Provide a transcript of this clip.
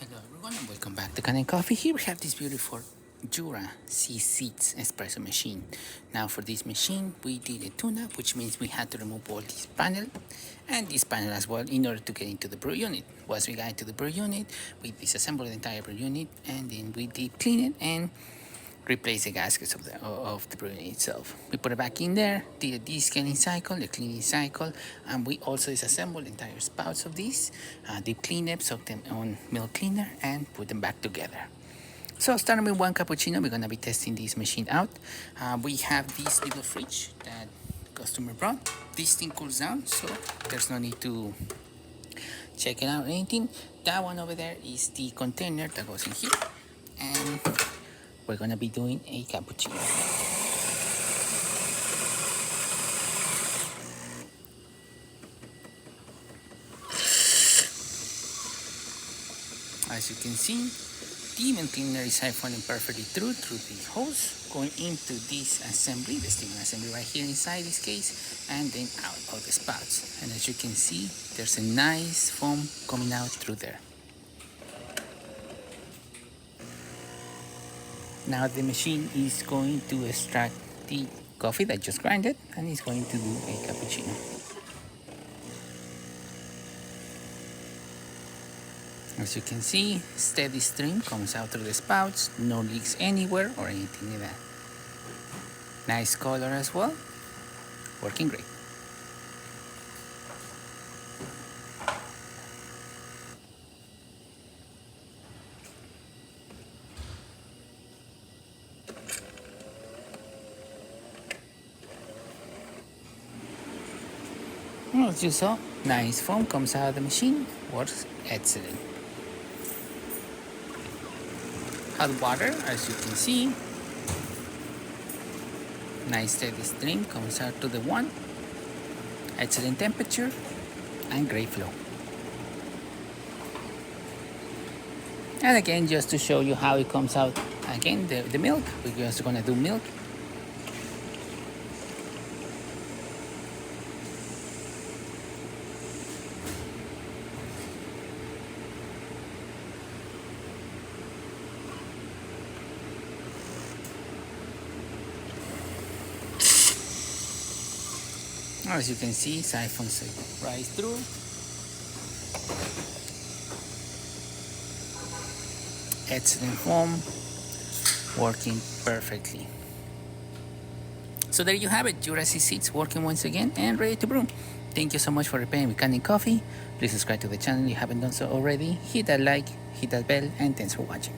Hello everyone and welcome back to Kanen Coffee. Here we have this beautiful Jura C6 espresso machine. Now for this machine we did a tune-up, which means we had to remove all this panel and this panel as well in order to get into the brew unit. Once we got into the brew unit, we disassembled the entire brew unit and then we deep clean it and replace the gaskets of the brew unit itself. We put it back in there, did a descaling cycle, a cleaning cycle, and we also disassembled the entire spouts of these, deep clean them, soak them on milk cleaner, and put them back together. So starting with one cappuccino, we're gonna be testing this machine out. We have this little fridge that the customer brought. This thing cools down, so there's no need to check it out or anything. That one over there is the container that goes in here, and we're gonna be doing a cappuccino. As you can see, the milk cleaner is siphoning perfectly through the hose, going into this assembly, the steaming assembly right here inside this case, and then out of the spouts. And as you can see, there's a nice foam coming out through there. Now the machine is going to extract the coffee that just grinded and is going to do a cappuccino. As you can see, steady stream comes out through the spouts, no leaks anywhere or anything like that. Nice color as well, working great. As you saw, nice foam comes out of the machine, works excellent. Hot water, as you can see, nice steady stream comes out to the one, excellent temperature and great flow. And again, just to show you how it comes out, again, the milk, we're just gonna do milk. As you can see, siphons right through. Excellent foam, working perfectly. So there you have it, Jura C6 working once again and ready to brew. Thank you so much for repairing with Kanen Coffee. Please subscribe to the channel if you haven't done so already. Hit that like, hit that bell, and thanks for watching.